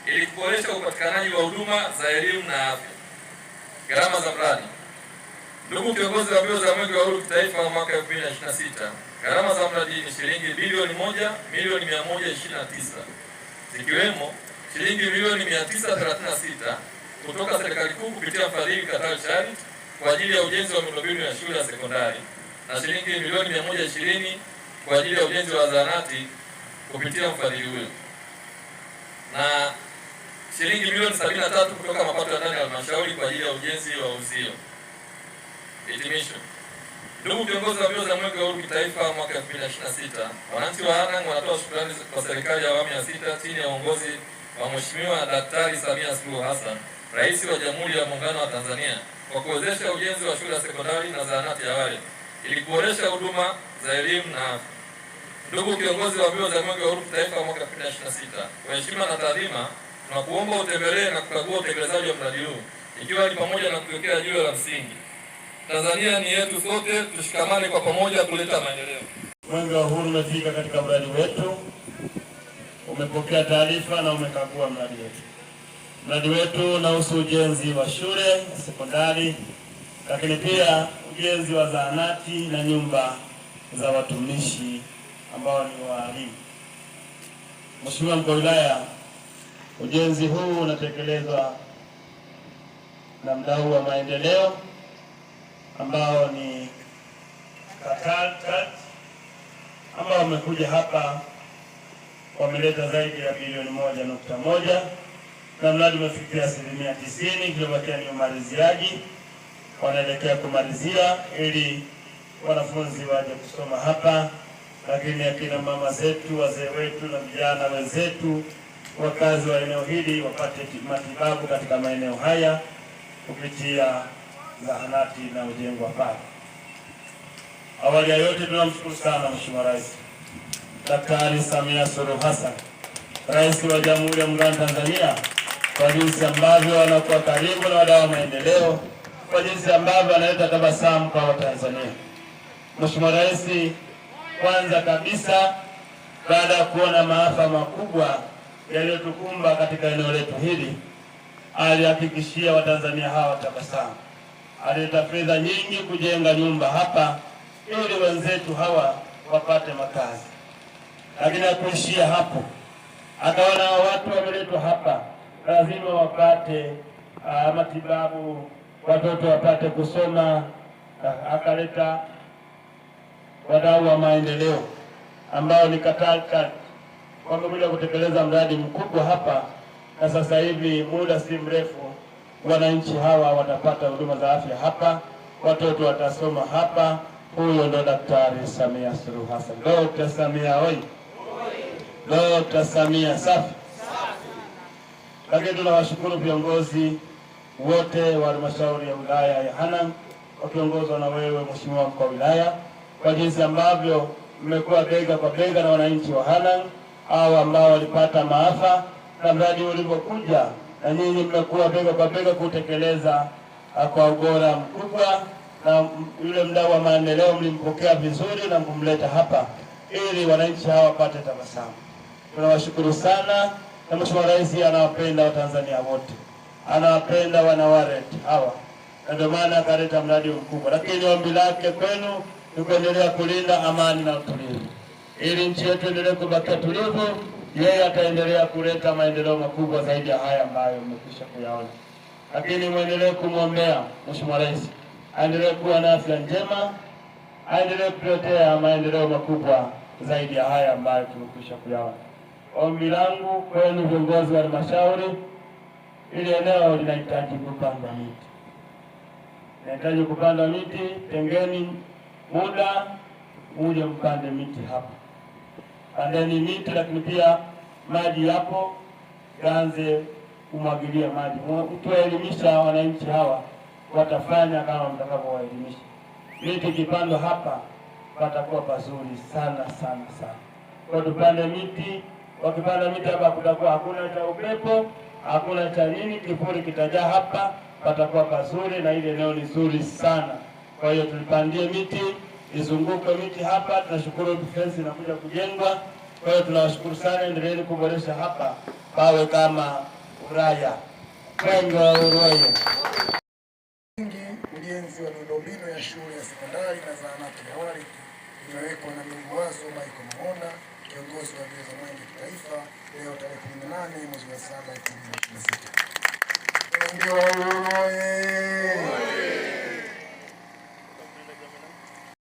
ili kuboresha upatikanaji wa huduma za elimu na afya. Gharama za mradi. Ndugu kiongozi wa mbio za Mwenge wa Uhuru kitaifa mwaka 2026, gharama za mradi ni shilingi bilioni 1,129,000 zikiwemo shilingi milioni 936 kutoka serikali kuu kupitia mfadhili Qatar Charity kwa ajili ya ujenzi wa miundombinu ya shule ya sekondari na shilingi milioni 120 kwa ajili ya ujenzi wa zahanati kupitia mfadhili huyo na shilingi milioni 73 kutoka mapato ya ndani ya halmashauri kwa ajili ya ujenzi wa uzio. Hitimisho. Ndugu viongozi wa mbio za Mwenge wa Uhuru kitaifa mwaka 2026, wananchi wa Hanang' wanatoa shukrani kwa serikali ya awamu ya 6 chini ya uongozi wa Mheshimiwa Daktari Samia Suluhu Hassan, Rais wa Jamhuri ya Muungano wa Tanzania, kwa kuwezesha ujenzi wa shule ya sekondari na zahanati ya awali ili kuboresha huduma za elimu na afya. Ndugu kiongozi wa mbio za Mwenge wa Uhuru kitaifa mwaka 2026, kwa heshima na taadhima tunakuomba utembelee na kukagua utekelezaji wa mradi huu, ikiwa ni pamoja na kuwekea jiwe la msingi. Tanzania ni yetu sote, tushikamane kwa pamoja kuleta maendeleo. Mwenge wa Uhuru umefika katika mradi wetu, umepokea taarifa na umekagua mradi wetu. Mradi wetu unahusu ujenzi wa shule sekondari, lakini pia ujenzi wa zahanati na nyumba za watumishi ambao ni walimu. Mheshimiwa Mkuu wa Wilaya, ujenzi huu unatekelezwa na mdau wa maendeleo ambao ni Qatar Charity, ambao wamekuja hapa wameleta zaidi ya bilioni 1.1 na mradi umefikia 90%. Kilichobakia ni umaliziaji, wanaelekea kumalizia ili wanafunzi waje kusoma hapa, lakini akina mama zetu, wazee wetu na vijana wenzetu wakazi wa eneo hili wapate matibabu katika maeneo haya kupitia zahanati na ujengwa pale. Awali ya yote tunamshukuru sana Mheshimiwa Rais Daktari Samia Suluhu Hassan, Rais wa Jamhuri ya Muungano wa Tanzania, kwa jinsi ambavyo anakuwa karibu na wadau wa maendeleo, kwa jinsi ambavyo analeta tabasamu kwa Watanzania. Mheshimiwa Rais, kwanza kabisa, baada ya kuona maafa makubwa yaliyotukumba katika eneo letu hili, alihakikishia Watanzania hawa tabasamu. Alileta fedha nyingi kujenga nyumba hapa ili wenzetu hawa wapate makazi. Lakini hakuishia hapo, akaona watu wameletwa hapa lazima wapate matibabu, watoto wapate kusoma. Akaleta wadau wa maendeleo ambao ni Qatar Charity, wamekuja kutekeleza mradi mkubwa hapa, na sasa hivi muda si mrefu wananchi hawa watapata huduma za afya hapa, watoto watasoma hapa. Huyo ndo Daktari Samia Suluhu Hassan. Dr. Samia oi! Dr. Samia safi! Lakini tunawashukuru viongozi wote wa halmashauri ya wilaya ya Hanang' wakiongozwa na wewe Mheshimiwa Mkuu wa Wilaya, kwa jinsi ambavyo mmekuwa bega kwa bega na wananchi wa Hanang' hao ambao walipata maafa, na mradi ulivyokuja na nyinyi mmekuwa bega kwa bega kutekeleza kwa ubora mkubwa, na yule mdau wa maendeleo mlimpokea vizuri na kumleta hapa ili wananchi hawa wapate tabasamu. Tunawashukuru sana, na Mheshimiwa Rais anawapenda Watanzania wote, anawapenda wanawaret hawa, na ndio maana akaleta mradi mkubwa. Lakini ombi lake kwenu ni kuendelea kulinda amani na utulivu ili nchi yetu endelee kubakia tulivu. Yeye ataendelea kuleta maendeleo makubwa zaidi ya haya ambayo mmekwisha kuyaona. Lakini muendelee kumwombea Mheshimiwa Rais aendelee kuwa na afya njema, aendelee kutuletea maendeleo makubwa zaidi ya haya ambayo tumekwisha kuyaona. Ombi langu kwenu viongozi wa halmashauri, ili eneo linahitaji kupanda miti. Linahitaji kupanda miti, tengeni muda uje mpande miti hapa. Pandeni miti, lakini pia maji yapo, yaanze kumwagilia maji. Mtuelimisha wananchi hawa, watafanya kama mtakavyowaelimisha. Miti kipando hapa patakuwa pazuri sana sana sana. Kwa tupande miti, wakipanda miti hapa kutakuwa hakuna cha upepo, hakuna cha nini, kivuli kitajaa hapa, patakuwa pazuri na ile eneo ni zuri sana. Kwa hiyo tulipandie miti, izunguke miti hapa. Tunashukuru fence inakuja kujengwa. Kwa hiyo tunawashukuru sana, endeleeni kuboresha hapa pawe kama Uraya. Wengi wa Uraya. Ujenzi wa miundombinu ya shule ya sekondari na zahanati ya awali imewekwa na ndugu Wazo Michael Mahona, kiongozi wa mbio za mwenge kitaifa, leo tarehe 18 mwezi wa 7 2026.